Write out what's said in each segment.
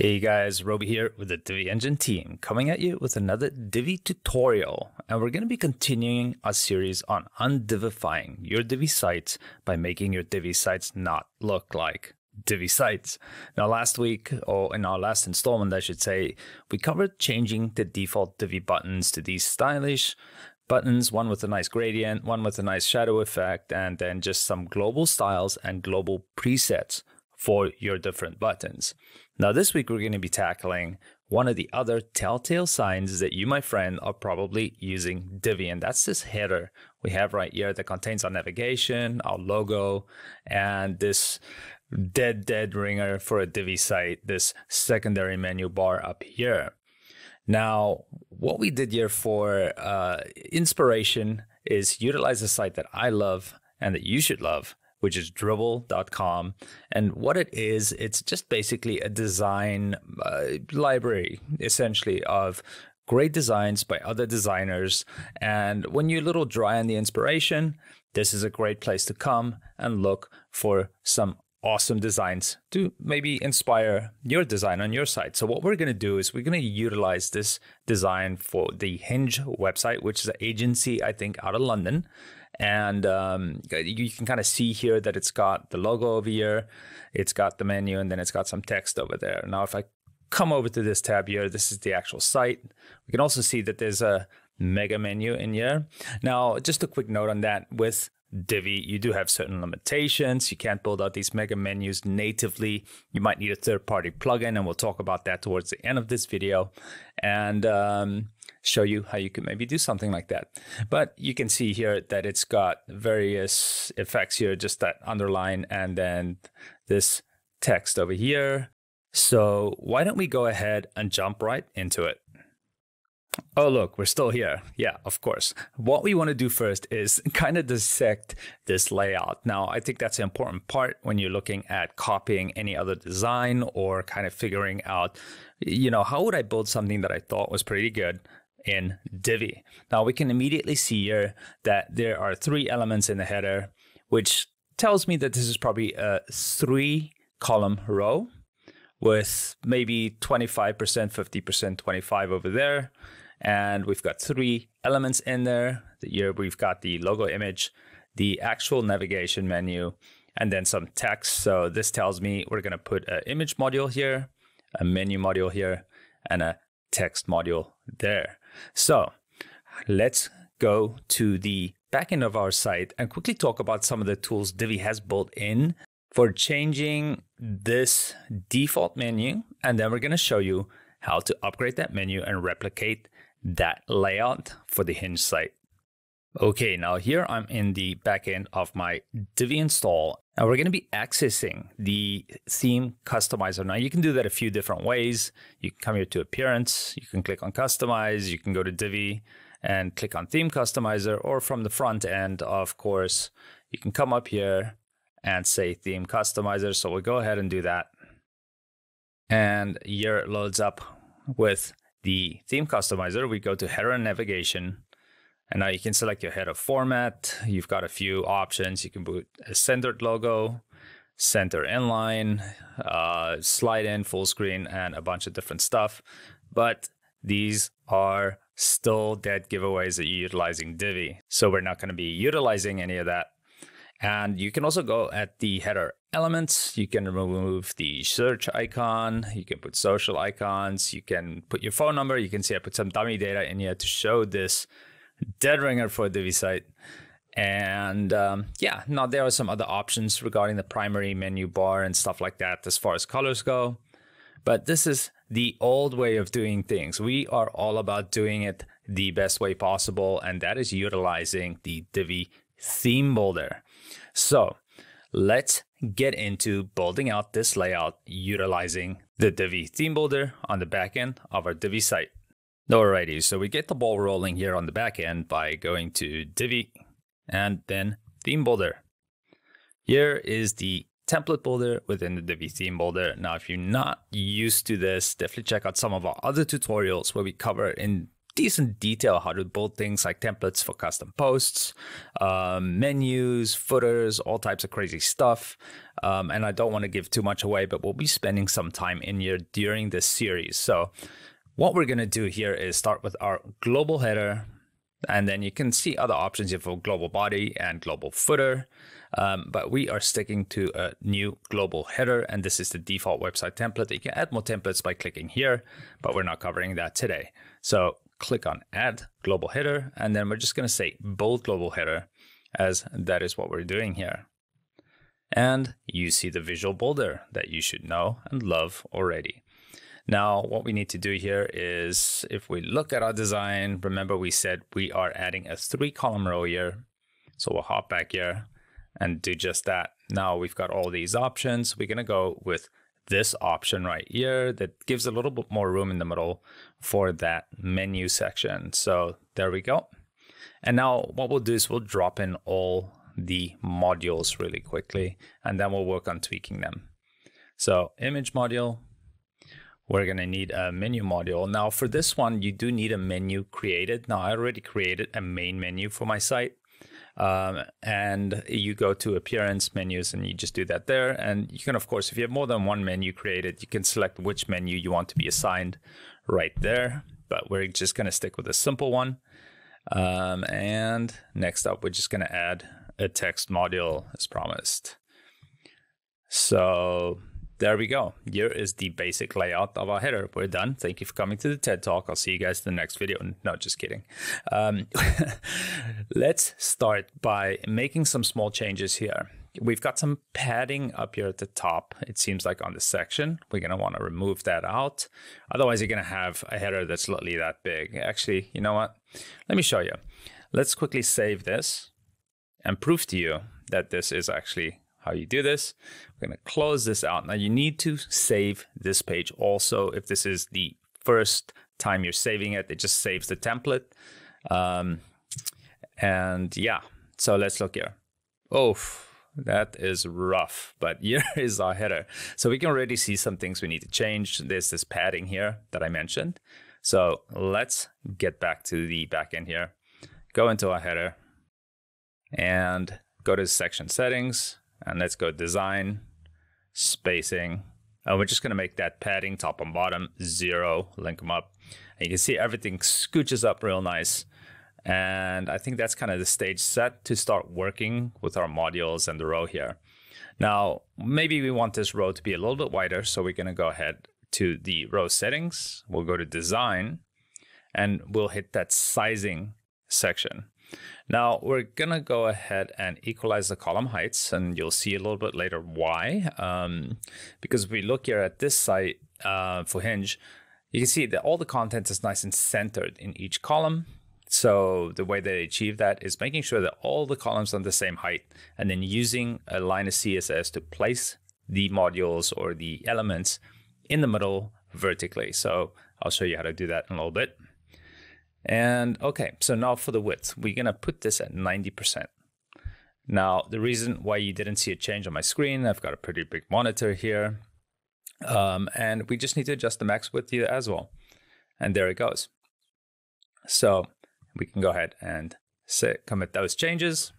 Hey guys, Roby here with the Divi Engine team, coming at you with another Divi tutorial. And we're going to be continuing our series on undivifying your Divi sites by making your Divi sites not look like Divi sites. Now last week, or in our last installment I should say, we covered changing the default Divi buttons to these stylish buttons, one with a nice gradient, one with a nice shadow effect, and then just some global styles and global presets for your different buttons. Now this week we're going to be tackling one of the other telltale signs that you, my friend, are probably using Divi, and that's this header we have right here that contains our navigation, our logo, and this dead ringer for a Divi site, this secondary menu bar up here. Now, what we did here for inspiration is utilize a site that I love and that you should love, which is Dribbble.com. And what it is, it's just basically a design library, essentially, of great designs by other designers. And when you're a little dry on the inspiration, this is a great place to come and look for some awesome designs to maybe inspire your design on your site. So what we're going to do is we're going to utilize this design for the Hinge website, which is an agency, I think, out of London. And you can kind of see here that it's got the logo over here, it's got the menu, and then it's got some text over there. Now, if I come over to this tab here, this is the actual site. We can also see that there's a mega menu in here. Now, just a quick note on that, with Divi, you do have certain limitations. You can't build out these mega menus natively. You might need a third-party plugin, and we'll talk about that towards the end of this video and show you how you can maybe do something like that. But you can see here that it's got various effects here, just that underline and then this text over here. So why don't we go ahead and jump right into it? Oh, look, we're still here. Yeah, of course. What we want to do first is kind of dissect this layout. Now, I think that's an important part when you're looking at copying any other design or kind of figuring out, how would I build something that I thought was pretty good in Divi? Now, we can immediately see here that there are 3 elements in the header, which tells me that this is probably a 3-column row with maybe 25%, 50%, 25 over there. And we've got 3 elements in there. Here we've got the logo image, the actual navigation menu, and then some text. So this tells me we're going to put an image module here, a menu module here, and a text module there. So let's go to the backend of our site and quickly talk about some of the tools Divi has built in for changing this default menu. And then we're going to show you how to upgrade that menu and replicate that layout for the Hinge site. Okay, now here I'm in the backend of my Divi install, and we're going to be accessing the theme customizer. Now you can do that a few different ways. You can come here to appearance, you can click on customize, you can go to Divi and click on theme customizer, or from the front end, of course, you can come up here and say theme customizer. So we'll go ahead and do that. And here it loads up with the theme customizer. We go to header and navigation, and now you can select your header format. You've got a few options. You can put a centered logo, center inline, slide in, full screen, and a bunch of different stuff. But these are still dead giveaways that you're utilizing Divi. So we're not going to be utilizing any of that. And you can also go at the header elements. You can remove the search icon. You can put social icons. You can put your phone number. You can see I put some dummy data in here to show this dead ringer for a Divi site. And yeah, now there are some other options regarding the primary menu bar and stuff like that as far as colors go. But this is the old way of doing things. We are all about doing it the best way possible, and that is utilizing the Divi theme builder. So let's get into building out this layout utilizing the Divi theme builder on the back end of our Divi site. Alrighty, so we get the ball rolling here on the back end by going to Divi and then theme builder. Here is the template builder within the Divi theme builder. Now, if you're not used to this, definitely check out some of our other tutorials where we cover in decent detail how to build things like templates for custom posts, menus, footers, all types of crazy stuff. And I don't want to give too much away, but we'll be spending some time in here during this series. So what we're going to do here is start with our global header, and then you can see other options here for global body and global footer. But we are sticking to a new global header, and this is the default website template. You can add more templates by clicking here, but we're not covering that today. So click on add global header, and then we're just going to say bold global header, as that is what we're doing here. And you see the visual builder that you should know and love already. Now, what we need to do here is, if we look at our design, remember we said we are adding a 3-column row here. So we'll hop back here and do just that. Now we've got all these options. We're going to go with this option right here that gives a little bit more room in the middle for that menu section. So there we go. And now what we'll do is we'll drop in all the modules really quickly, and then we'll work on tweaking them. So image module. We're going to need a menu module. Now for this one, you do need a menu created. Now I already created a main menu for my site. And you go to appearance menus and you just do that there. And you can, of course, if you have more than one menu created, you can select which menu you want to be assigned right there. But we're just going to stick with a simple one. And next up, we're just going to add a text module as promised. So there we go. Here is the basic layout of our header. We're done. Thank you for coming to the TED Talk. I'll see you guys in the next video. No, just kidding. Let's start by making some small changes here. We've got some padding up here at the top. It seems like on the section. We're going to want to remove that out. Otherwise, you're going to have a header that's literally that big. Actually, you know what? Let me show you. Let's quickly save this and prove to you that this is actually how you do this. We're going to close this out. Now you need to save this page also. If this is the first time you're saving it, it just saves the template. And yeah, so let's look here. Oh, that is rough, but here is our header. So we can already see some things we need to change. There's this padding here that I mentioned. So let's get back to the back end here. Go into our header and go to section settings. And let's go design, spacing. And we're just going to make that padding top and bottom 0, link them up. And you can see everything scooches up real nice. And I think that's kind of the stage set to start working with our modules and the row here. Now, maybe we want this row to be a little bit wider. So we're going to go ahead to the row settings. We'll go to design and we'll hit that sizing section. Now we're gonna go ahead and equalize the column heights, and you'll see a little bit later why. Because if we look here at this site for Hinge, you can see that all the content is nice and centered in each column. So the way they achieve that is making sure that all the columns are the same height, and then using a line of CSS to place the modules or the elements in the middle vertically. So I'll show you how to do that in a little bit. And okay, so now for the width, we're going to put this at 90%. Now, the reason why you didn't see a change on my screen, I've got a pretty big monitor here. And we just need to adjust the max width here as well. And there it goes. So we can go ahead and commit those changes.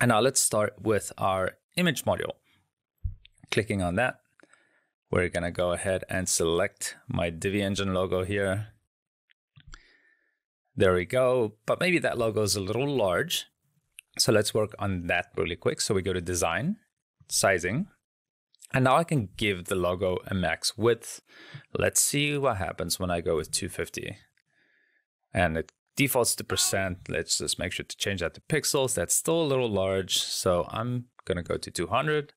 And now let's start with our image module. Clicking on that, we're going to go ahead and select my Divi Engine logo here. There we go, but maybe that logo is a little large. So let's work on that really quick. So we go to design, sizing, and now I can give the logo a max width. Let's see what happens when I go with 250. And it defaults to percent. Let's just make sure to change that to pixels. That's still a little large. So I'm gonna go to 200.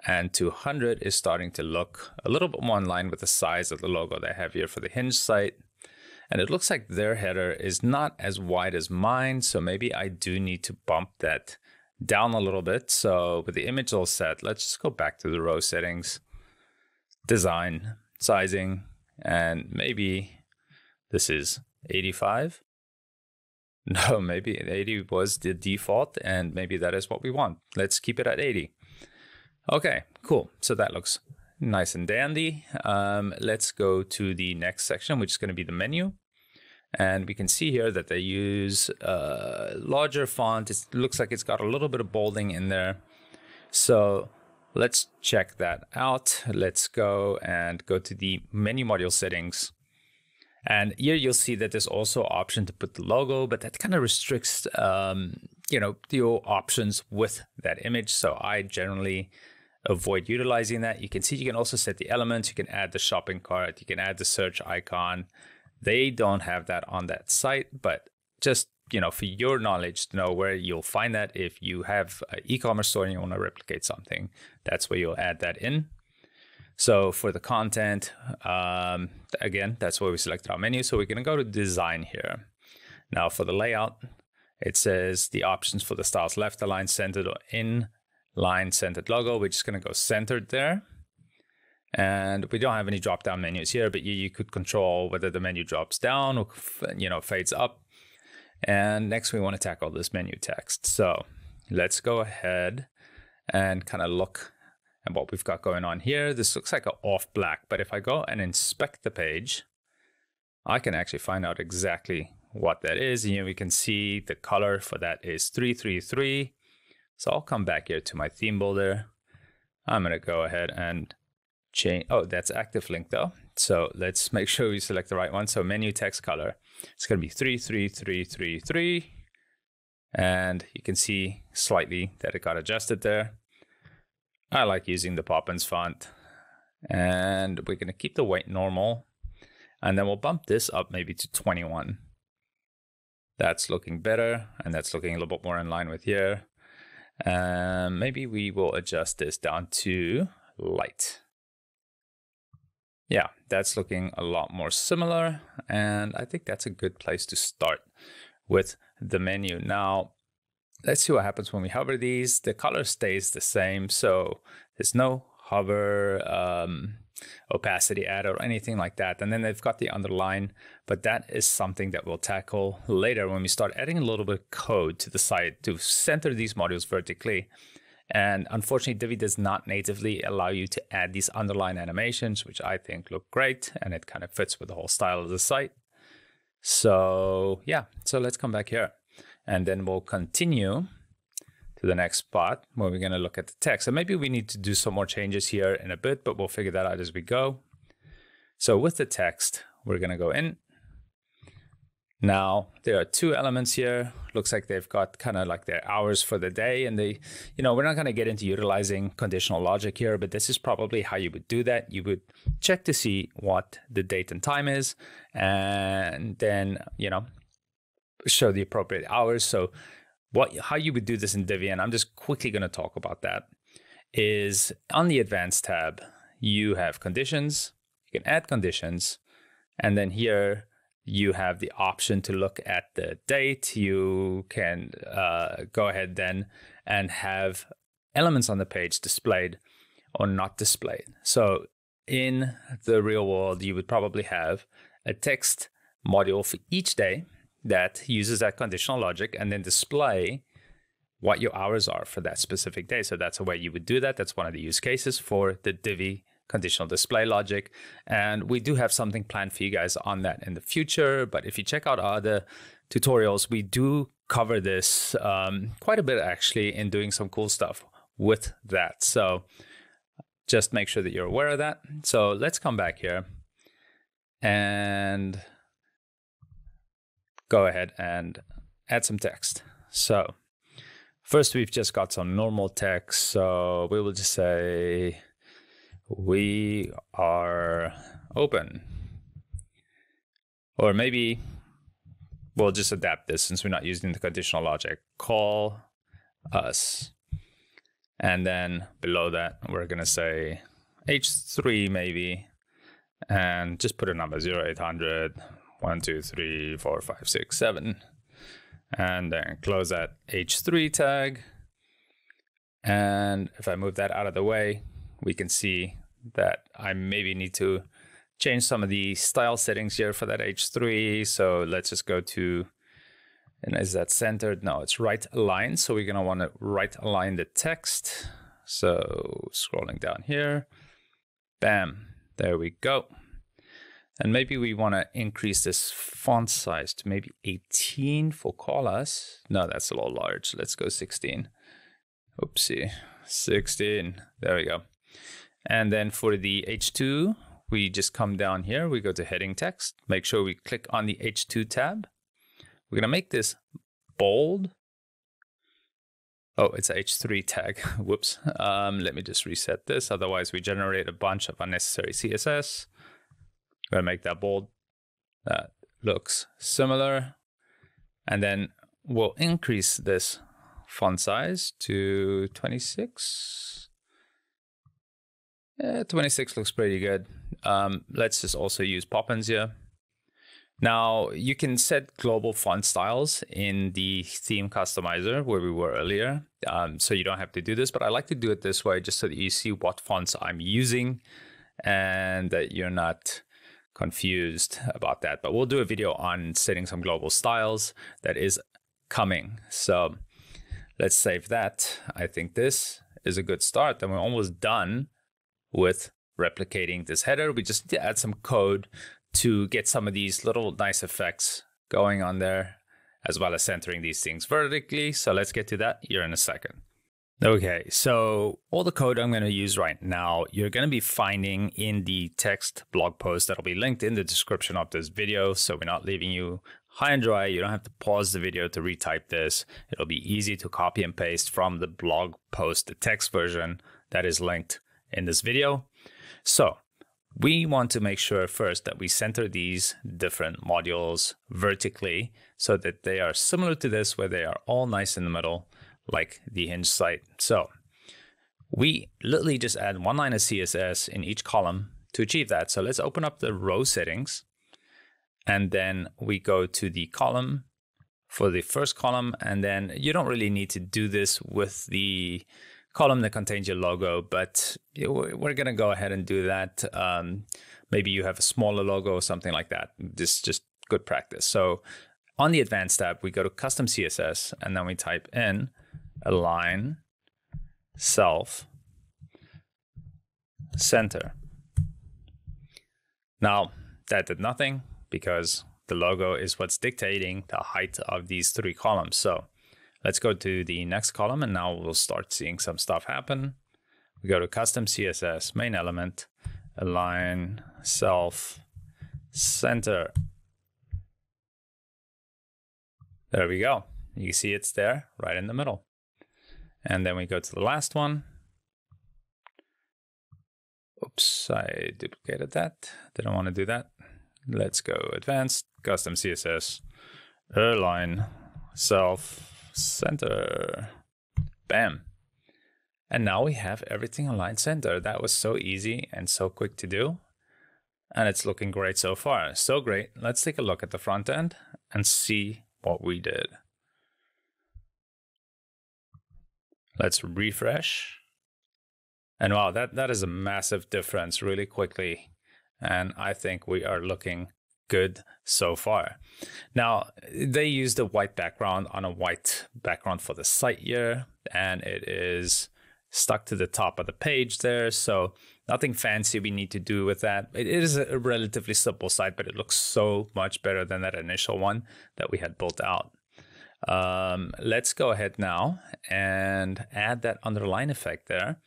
And 200 is starting to look a little bit more in line with the size of the logo they have here for the Hinge site. And it looks like their header is not as wide as mine, so maybe I do need to bump that down a little bit. So with the image all set, let's just go back to the row settings, design, sizing, and maybe this is 85. No, maybe 80 was the default, and maybe that is what we want. Let's keep it at 80. Okay, cool. So that looks nice and dandy. Let's go to the next section, which is going to be the menu. And we can see here that they use a larger font. It looks like it's got a little bit of bolding in there. So let's check that out. Let's go to the menu module settings. And here you'll see that there's also an option to put the logo, but that kind of restricts, your options with that image. So I generally avoid utilizing that. You can see you can also set the elements. You can add the shopping cart. You can add the search icon. They don't have that on that site, but just, for your knowledge to know where you'll find that if you have an e-commerce store and you want to replicate something, that's where you'll add that in. So for the content, again, that's where we select our menu. So we're going to go to design here. Now for the layout, it says the options for the styles left align, centered, or in-line centered logo. We're just going to go centered there. And we don't have any drop-down menus here, but you could control whether the menu drops down or, fades up. And next we want to tackle this menu text. So let's go ahead and kind of look at what we've got going on here. This looks like an off black, but if I go and inspect the page, I can actually find out exactly what that is. And here we can see the color for that is 333. So I'll come back here to my theme builder. I'm going to go ahead and change. Oh, that's active link though. So let's make sure we select the right one. So menu text color, it's going to be 33333. And you can see slightly that it got adjusted there. I like using the Poppins font. And we're going to keep the weight normal. And then we'll bump this up maybe to 21. That's looking better. And that's looking a little bit more in line with here. Maybe we will adjust this down to light. Yeah, that's looking a lot more similar. And I think that's a good place to start with the menu. Now, let's see what happens when we hover these. The color stays the same. So there's no hover opacity add or anything like that. And then they've got the underline, but that is something that we'll tackle later when we start adding a little bit of code to the site to center these modules vertically. And unfortunately, Divi does not natively allow you to add these underline animations, which I think look great. And it kind of fits with the whole style of the site. So yeah, so let's come back here. And then we'll continue to the next spot where we're going to look at the text. So maybe we need to do some more changes here in a bit, but we'll figure that out as we go. So with the text, we're going to go in. Now, there are two elements here. Looks like they've got kind of like their hours for the day. And they, we're not going to get into utilizing conditional logic here, but this is probably how you would do that. You would check to see what the date and time is, and then, show the appropriate hours. So how you would do this in Divi, and I'm just quickly going to talk about that, is on the advanced tab, you have conditions, you can add conditions, and then here you have the option to look at the date. You can go ahead then and have elements on the page displayed or not displayed. So in the real world, you would probably have a text module for each day that uses that conditional logic and then display what your hours are for that specific day. So that's the way you would do that. That's one of the use cases for the Divi conditional display logic. And we do have something planned for you guys on that in the future. But if you check out our other tutorials, we do cover this quite a bit actually in doing some cool stuff with that. So just make sure that you're aware of that. So let's come back here and go ahead and add some text. So first, we've just got some normal text. So we will just say, we are open. Or maybe we'll just adapt this since we're not using the conditional logic. Call us. And then below that, we're going to say H3 maybe. And just put a number, 0800 1, 2, 3, 4, 5, 6, 7. And then close that H3 tag. And if I move that out of the way, we can see that I maybe need to change some of the style settings here for that H3. So let's just go to, and is that centered? No, it's right aligned. So we're going to want to right align the text. So scrolling down here, bam, there we go. And maybe we want to increase this font size to maybe 18 for Colors. No, that's a little large. Let's go 16. Oopsie, 16. There we go. And then for the H2, we just come down here. We go to heading text. Make sure we click on the H2 tab. We're going to make this bold. Oh, it's a H3 tag. Whoops. Let me just reset this. Otherwise, we generate a bunch of unnecessary CSS. We're going to make that bold. That looks similar. And then we'll increase this font size to 26. 26 looks pretty good. Let's just also use Poppins here. Now, you can set global font styles in the theme customizer where we were earlier. So you don't have to do this, but I like to do it this way just so that you see what fonts I'm using and that you're not confused about that. But we'll do a video on setting some global styles that is coming. So let's save that. I think this is a good start, and we're almost done with replicating this header. We just need to add some code to get some of these little nice effects going on there, as well as centering these things vertically. So let's get to that here in a second. Okay, so all the code I'm going to use right now, you're going to be finding in the text blog post that'll be linked in the description of this video. So we're not leaving you high and dry. You don't have to pause the video to retype this. It'll be easy to copy and paste from the blog post, the text version that is linked in this video. So we want to make sure first that we center these different modules vertically so that they are similar to this, where they are all nice in the middle, like the Hinge site. So we literally just add one line of CSS in each column to achieve that. So let's open up the row settings, and then we go to the column for the first column. And then you don't really need to do this with the column that contains your logo, but we're going to go ahead and do that. Maybe you have a smaller logo or something like that. This is just good practice. So on the advanced tab, we go to custom CSS, and then we type in align self center. Now that did nothing because the logo is what's dictating the height of these three columns. So let's go to the next column, and now we'll start seeing some stuff happen. We go to custom CSS, main element, align, self, center. There we go. You see it's there right in the middle. And then we go to the last one. Oops, I duplicated that. Didn't want to do that. Let's go advanced, custom CSS, align, self, center. Bam. And now we have everything aligned center. That was so easy and so quick to do. And it's looking great so far. So great. Let's take a look at the front end and see what we did. Let's refresh. And wow, that is a massive difference really quickly. And I think we are looking good so far. Now, they used a white background on a white background for the site here, and it is stuck to the top of the page there. So nothing fancy we need to do with that. It is a relatively simple site, but it looks so much better than that initial one that we had built out. Let's go ahead now and add that underline effect there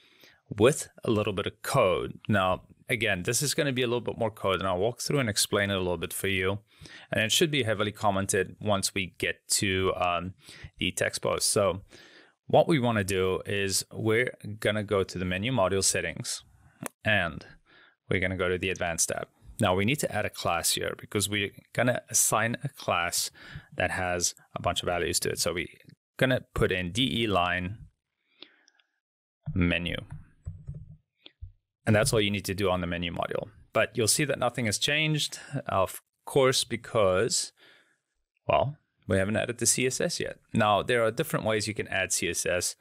with a little bit of code. Now, again, this is going to be a little bit more code, and I'll walk through and explain it a little bit for you. And it should be heavily commented once we get to the text post. So what we want to do is we're going to go to the menu module settings, and we're going to go to the advanced tab. Now we need to add a class here because we're going to assign a class that has a bunch of values to it. So we're going to put in DE line menu. And that's all you need to do on the menu module. But you'll see that nothing has changed, of course, because, well, we haven't added the CSS yet. Now, there are different ways you can add CSS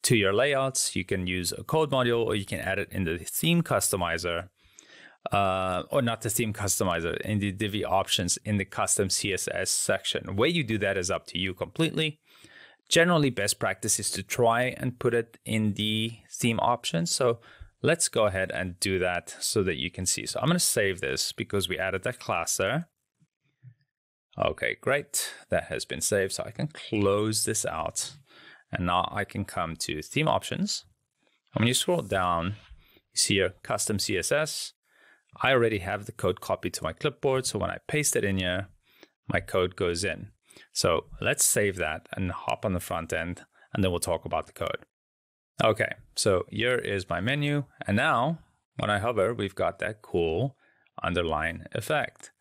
to your layouts. You can use a code module, or you can add it in the theme customizer, or not the theme customizer, in the Divi options in the custom CSS section. The way you do that is up to you completely. Generally, best practice is to try and put it in the theme options. So let's go ahead and do that so that you can see. So I'm going to save this because we added that class there. Okay, great. That has been saved. So I can close this out. And now I can come to theme options. And when you scroll down, you see your custom CSS. I already have the code copied to my clipboard. So when I paste it in here, my code goes in. So let's save that and hop on the front end, and then we'll talk about the code. Okay, so here is my menu. And now when I hover, we've got that cool underline effect.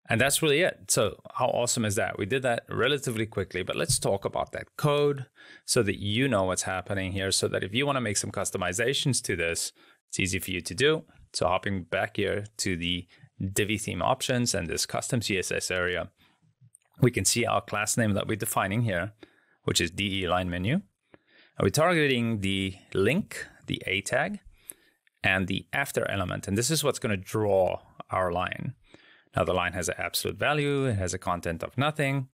And that's really it. So how awesome is that? We did that relatively quickly, but let's talk about that code so that you know what's happening here, so that if you want to make some customizations to this, it's easy for you to do. So hopping back here to the Divi theme options and this custom CSS area, we can see our class name that we're defining here, which is DE line menu. And we're targeting the link, the A tag, and the after element. And this is what's going to draw our line. Now the line has an absolute value. It has a content of nothing.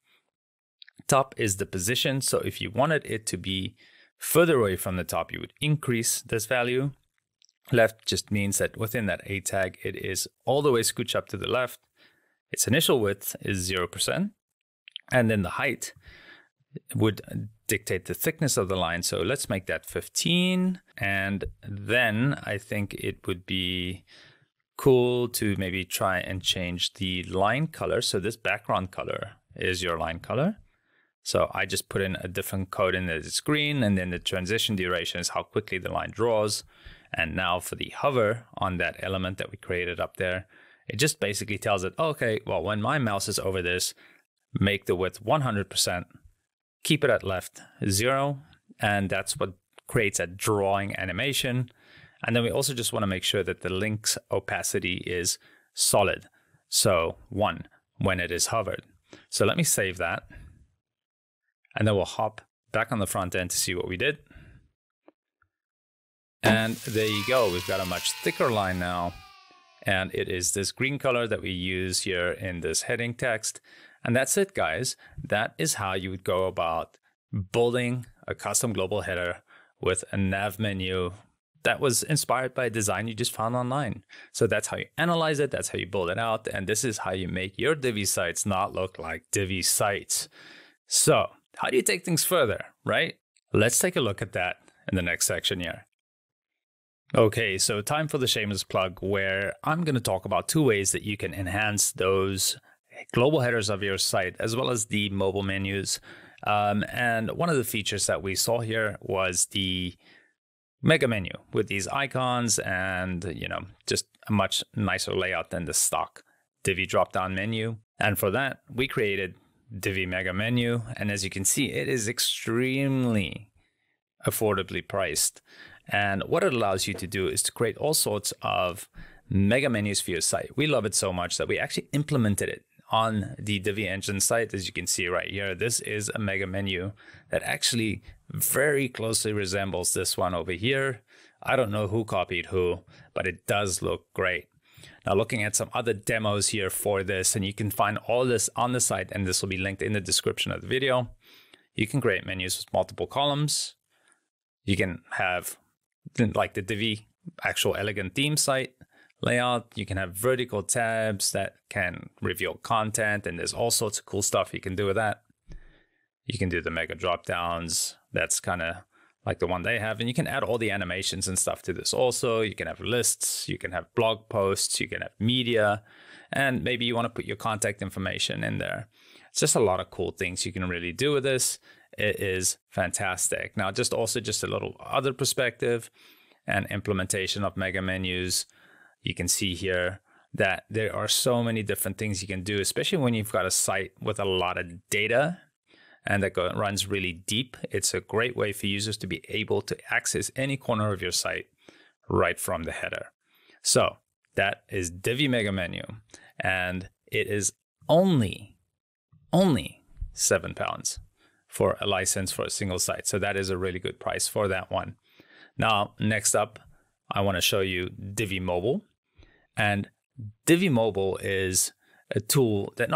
Top is the position. So if you wanted it to be further away from the top, you would increase this value. Left just means that within that A tag, it is all the way scooched up to the left. Its initial width is 0%. And then the height would dictate the thickness of the line. So let's make that 15. And then I think it would be cool to maybe try and change the line color. So this background color is your line color. So I just put in a different code in the screen, and then the transition duration is how quickly the line draws. And now for the hover on that element that we created up there, it just basically tells it, okay, well, when my mouse is over this, make the width 100%, keep it at left 0, and that's what creates a drawing animation. And then we also just want to make sure that the link's opacity is solid. So 1 when it is hovered. So let me save that. And then we'll hop back on the front end to see what we did. And there you go. We've got a much thicker line now. And it is this green color that we use here in this heading text. And that's it, guys. That is how you would go about building a custom global header with a nav menu that was inspired by a design you just found online. So that's how you analyze it. That's how you build it out. And this is how you make your Divi sites not look like Divi sites. So how do you take things further, right? Let's take a look at that in the next section here. Okay, so time for the shameless plug, where I'm going to talk about 2 ways that you can enhance those global headers of your site, as well as the mobile menus. And one of the features that we saw here was the mega menu with these icons and, just a much nicer layout than the stock Divi drop-down menu. And for that, we created Divi Mega Menu. And as you can see, it is extremely affordably priced. And what it allows you to do is to create all sorts of mega menus for your site. We love it so much that we actually implemented it on the Divi Engine site. As you can see right here, this is a mega menu that actually very closely resembles this one over here. I don't know who copied who, but it does look great. Now looking at some other demos here for this, and you can find all this on the site, and this will be linked in the description of the video. You can create menus with multiple columns. You can have like the Divi actual elegant theme site layout. You can have vertical tabs that can reveal content, and there's all sorts of cool stuff you can do with that. You can do the mega drop downs. That's kind of like the one they have. And you can add all the animations and stuff to this also. You can have lists, you can have blog posts, you can have media, and maybe you want to put your contact information in there. It's just a lot of cool things you can really do with this. It is fantastic. Now, just a little other perspective and implementation of mega menus. You can see here that there are so many different things you can do, especially when you've got a site with a lot of data and that runs really deep. It's a great way for users to be able to access any corner of your site right from the header. So that is Divi Mega Menu, and it is only £7 for a license for a single site. So that is a really good price for that one. Now, next up, I want to show you Divi Mobile. And Divi Mobile is a tool that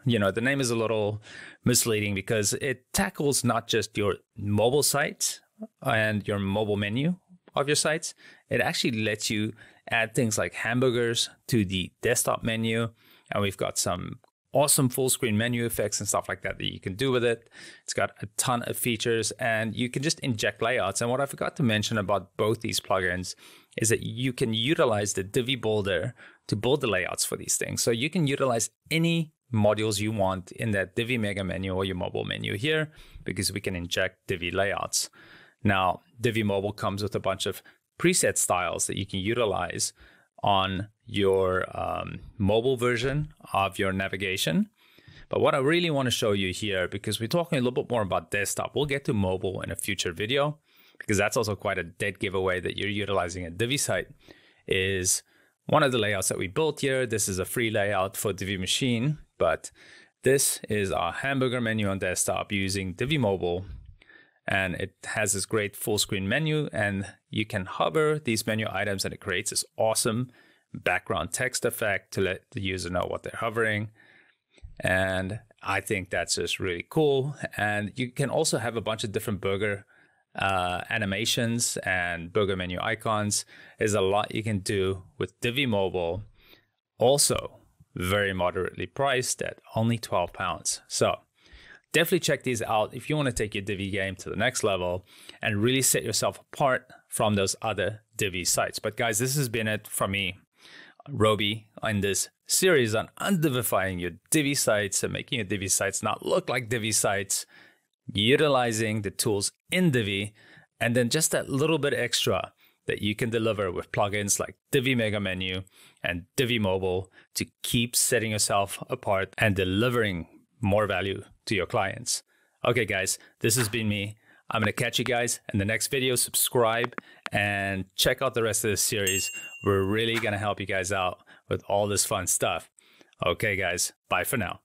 the name is a little misleading because it tackles not just your mobile site and your mobile menu of your sites, it actually lets you add things like hamburgers to the desktop menu. And we've got some awesome full screen menu effects and stuff like that that you can do with it. It's got a ton of features and you can just inject layouts. And what I forgot to mention about both these plugins is that you can utilize the Divi Builder to build the layouts for these things. So you can utilize any modules you want in that Divi Mega menu or your mobile menu here, because we can inject Divi layouts. Now, Divi Mobile comes with a bunch of preset styles that you can utilize on your mobile version of your navigation. But what I really want to show you here, because we're talking a little bit more about desktop, we'll get to mobile in a future video, because that's also quite a dead giveaway that you're utilizing a Divi site, is one of the layouts that we built here. This is a free layout for Divi Machine, but this is our hamburger menu on desktop using Divi Mobile. And it has this great full screen menu, and you can hover these menu items and it creates this awesome background text effect to let the user know what they're hovering. And I think that's just really cool. And you can also have a bunch of different burger animations and burger menu icons. There's a lot you can do with Divi Mobile. Also very moderately priced at only £12. So definitely check these out if you want to take your Divi game to the next level and really set yourself apart from those other Divi sites. But guys, this has been it from me, Roby, in this series on undivifying your Divi sites and making your Divi sites not look like Divi sites, utilizing the tools in Divi, and then just that little bit extra that you can deliver with plugins like Divi Mega Menu and Divi Mobile to keep setting yourself apart and delivering more value to your clients. Okay, guys, this has been me. I'm going to catch you guys in the next video. Subscribe and check out the rest of this series. We're really going to help you guys out with all this fun stuff. Okay, guys, bye for now.